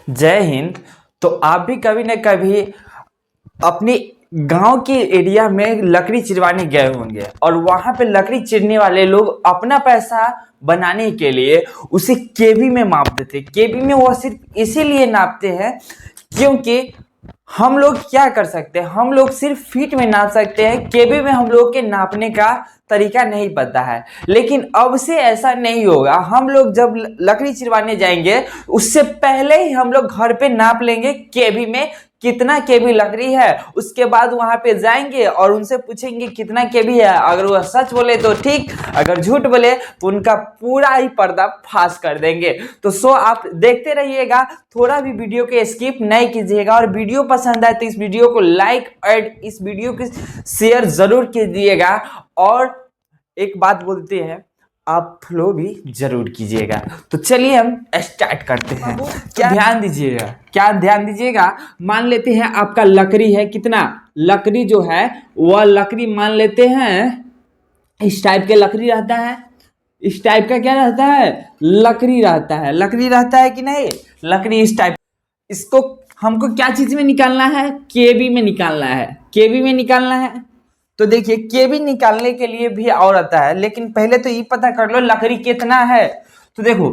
जय हिंद। तो आप भी कभी न कभी अपने गांव के एरिया में लकड़ी चिरवाने गए होंगे और वहां पे लकड़ी चिरने वाले लोग अपना पैसा बनाने के लिए उसे केबी में मापते थे। केबी में वो सिर्फ इसीलिए नापते हैं क्योंकि हम लोग क्या कर सकते हैं, हम लोग सिर्फ फीट में नाप सकते हैं। केबी में हम लोग के नापने का तरीका नहीं पता है, लेकिन अब से ऐसा नहीं होगा। हम लोग जब लकड़ी चिरवाने जाएंगे उससे पहले ही हम लोग घर पे नाप लेंगे केबी में कितना केबी लकड़ी है। उसके बाद वहां पे जाएंगे और उनसे पूछेंगे कितना केबी है। अगर वह सच बोले तो ठीक, अगर झूठ बोले तो उनका पूरा ही पर्दा फाश कर देंगे। तो आप देखते रहिएगा, थोड़ा भी वीडियो को स्किप नहीं कीजिएगा। और वीडियो पसंद आए तो इस वीडियो को लाइक और इस वीडियो को शेयर जरूर कीजिएगा। और एक बात बोलते हैं, आप फॉलो भी जरूर कीजिएगा। तो चलिए हम स्टार्ट करते हैं। क्या ध्यान दीजिएगा, क्या ध्यान दीजिएगा। मान लेते हैं आपका लकड़ी है कितना, लकड़ी जो है वह लकड़ी मान लेते हैं इस टाइप के लकड़ी रहता है। इस टाइप का क्या रहता है, लकड़ी रहता है। लकड़ी रहता है कि नहीं, लकड़ी इस टाइप। इसको हमको क्या चीज में निकालना है, केबी में निकालना है। केबी में निकालना है तो देखिए केबी निकालने के लिए भी और आता है, लेकिन पहले तो ये पता कर लो लकड़ी कितना है। तो देखो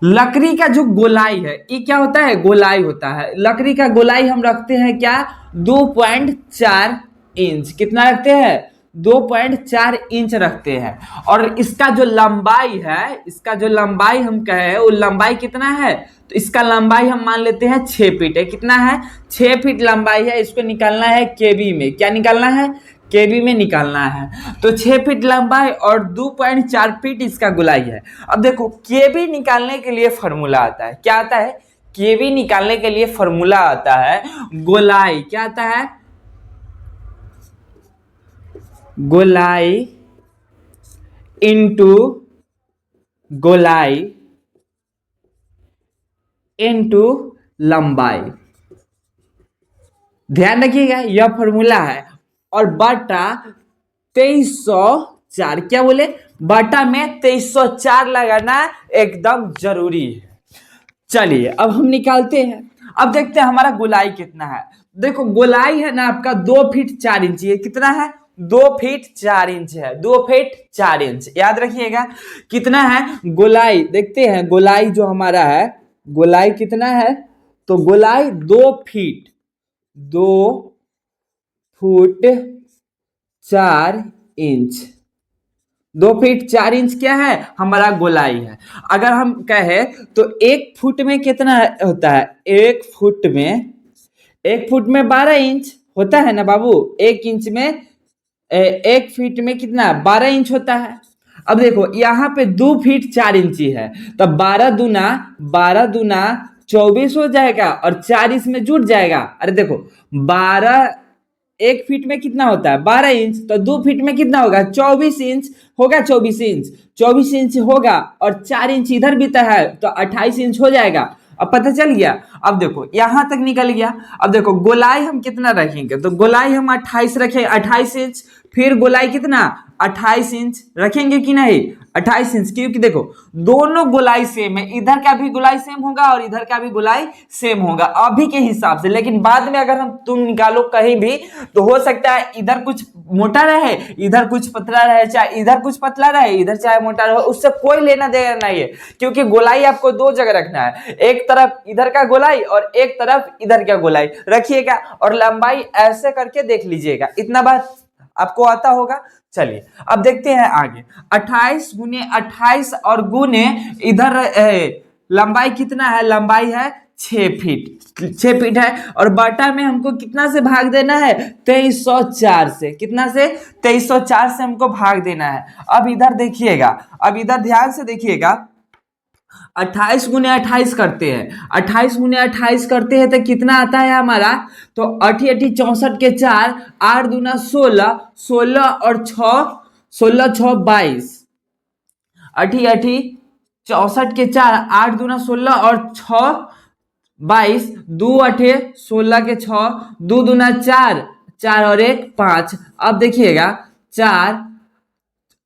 लकड़ी का जो गोलाई है ये क्या होता है, गोलाई होता है। लकड़ी का गोलाई हम रखते हैं क्या, 2.4 इंच। कितना रखते हैं, 2.4 इंच रखते हैं। और इसका जो लंबाई है, इसका जो लंबाई हम कहे वो लंबाई कितना है, तो इसका लंबाई हम मान लेते हैं 6 फीट है। कितना है, 6 फीट लंबाई है। इसको निकालना है केबी में। क्या निकालना है, केबी में निकालना है। तो 6 फीट लंबाई और 2.4 फीट इसका गोलाई है। अब देखो केबी निकालने के लिए फॉर्मूला आता है। क्या आता है, केबी निकालने के लिए फॉर्मूला आता है गोलाई। क्या आता है, गोलाई इंटू गोलाई इंटू लंबाई। ध्यान रखिएगा यह फॉर्मूला है। और बटा 2304, क्या बोले, बटा में 2304 लगाना एकदम जरूरी है। चलिए अब हम निकालते हैं। अब देखते हैं हमारा गोलाई कितना है। देखो गोलाई है ना आपका 2 फीट 4 इंच। ये कितना है, 2 फीट 4 इंच है। 2 फीट 4 इंच याद रखिएगा। कितना है गोलाई, देखते हैं गोलाई जो हमारा है, गोलाई कितना है। तो गोलाई 2 फीट 4 इंच। 2 फीट 4 इंच क्या है, हमारा गोलाई है। अगर हम कहे तो 1 फुट में कितना होता है, 1 फुट में 12 इंच होता है ना बाबू। 1 फीट में कितना 12 इंच होता है। अब देखो यहाँ पे 2 फीट 4 इंची है, तब 12 दूना 24 हो जाएगा और 4 इसमें जुड़ जाएगा। अरे देखो 12, 1 फीट में कितना होता है 12 इंच, तो 2 फीट में कितना होगा 24 इंच होगा। 24 इंच होगा और 4 इंच इधर भी तो है, तो 28 इंच हो जाएगा। अब पता चल गया। अब देखो यहां तक निकल गया। अब देखो गोलाई हम कितना रखेंगे, तो गोलाई हम 28 रखें, 28 इंच। फिर गोलाई कितना 28 इंच रखेंगे कि नहीं, 28 इंच। क्योंकि देखो दोनों गोलाई सेम है, इधर का भी गोलाई सेम होगा और इधर का भी गोलाई सेम होगा अभी के हिसाब से। लेकिन बाद में अगर तुम निकालो कहीं भी तो हो सकता है इधर कुछ मोटा रहे, इधर कुछ पतला रहे, चाहे इधर कुछ पतला रहे, इधर चाहे मोटा रहे, उससे कोई लेना देना नहीं है। क्योंकि गोलाई आपको 2 जगह रखना है, एक तरफ इधर का गोलाई और एक तरफ इधर का गोलाई रखिएगा। और लंबाई ऐसे करके देख लीजिएगा, इतना बात आपको आता होगा। चलिए अब देखते हैं आगे। 28 गुने 28 और गुने इधर लंबाई कितना है, लंबाई है 6 फीट। 6 फीट है और बटा में हमको कितना से भाग देना है, 2304 से। कितना से, 2304 से हमको भाग देना है। अब इधर देखिएगा, अब इधर ध्यान से देखिएगा। 28 गुने 28 करते हैं, 28 गुने 28 करते हैं तो कितना आता है हमारा, तो 8 8 64 के 4, 8 दूना 16, 16 और 6, 16 6 22। 8 8 64 के 4, 8 दूना 16 और 6 22, 2 8 16 के 6, 2 दूना 4, 4 और 1 5। अब देखिएगा 4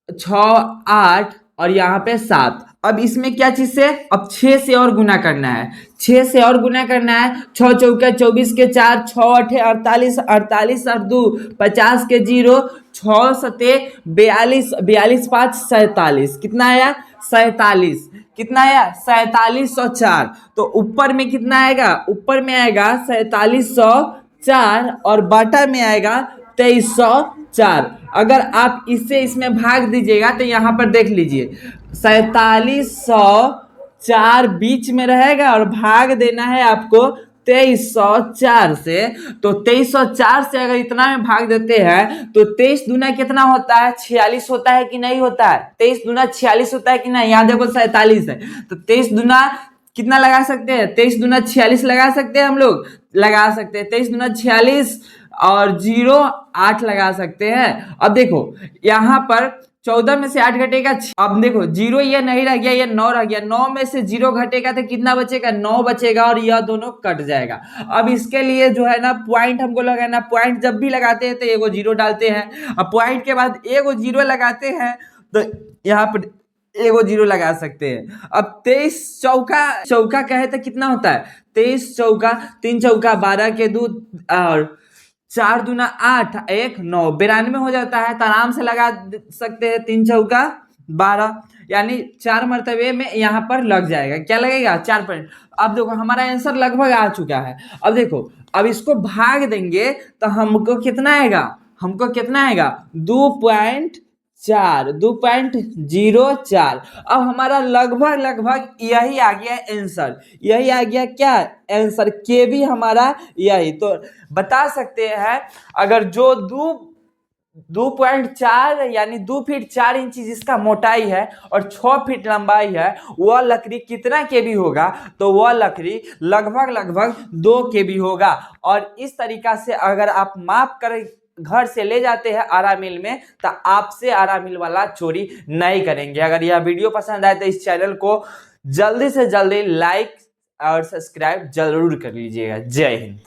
6 8 और यहाँ पे 7। अब इसमें क्या चीज से, अब 6 से और गुना करना है, 6 से और गुना करना है। 6 चौके 24 के 4, 6 अठे 48, 48 और 2 50 के 0, 6 सते 42, 42 5 47, कितना आया 47, कितना आया 4704। तो ऊपर में कितना आएगा, ऊपर में आएगा 4704 और बाटा में आएगा 2304। अगर आप इससे इसमें भाग दीजिएगा तो यहाँ पर देख लीजिए 4704 बीच में रहेगा और भाग देना है आपको 2304 से। तो 2304 से अगर इतना में भाग देते हैं तो 23 दूना कितना होता है, 46 होता है कि नहीं होता है, 23 दूना 46 होता है कि नहीं। यहाँ देखो 47 है तो 23 दूना कितना लगा सकते हैं, 23 दूना 46 लगा सकते हैं, हम लोग लगा सकते हैं 23 दूना 46 और 0 8 लगा सकते हैं। अब देखो यहाँ पर 14 में से 8 घटेगा, अब देखो 0 ये नहीं रह गया, ये 9 रह गया, 9 में से 0 घटेगा तो कितना बचेगा, 9 बचेगा और यह दोनों कट जाएगा। अब इसके लिए जो है ना पॉइंट हमको लगाना, पॉइंट जब भी लगाते हैं तो एगो 0 डालते हैं, अब पॉइंट के बाद एगो 0 लगाते हैं तो यहाँ पर एगो 0 लगा सकते हैं। अब 23 चौका चौका कहे तो कितना होता है, 23 चौका 3 चौका 12 के 2 और 4 दूना 8 1 9 92 हो जाता है। तो आराम से लगा सकते हैं 3 चौका 12, यानी 4 मरतबे में यहाँ पर लग जाएगा, क्या लगेगा 4 पॉइंट। अब देखो हमारा आंसर लगभग आ चुका है। अब देखो अब इसको भाग देंगे तो हमको कितना आएगा, हमको कितना आएगा 2.4, 2.04। अब हमारा लगभग लगभग यही आ गया आंसर, यही आ गया क्या आंसर, के भी हमारा यही। तो बता सकते हैं अगर जो 2.4 यानी 2 फीट 4 इंच जिसका मोटाई है और 6 फीट लंबाई है, वह लकड़ी कितना केबी होगा, तो वह लकड़ी लगभग लगभग 2 केबी होगा। और इस तरीका से अगर आप माप कर घर से ले जाते हैं आरा मिल में तो आपसे आरा मिल वाला चोरी नहीं करेंगे। अगर यह वीडियो पसंद आए तो इस चैनल को जल्दी से जल्दी लाइक और सब्सक्राइब जरूर कर लीजिएगा। जय हिंद।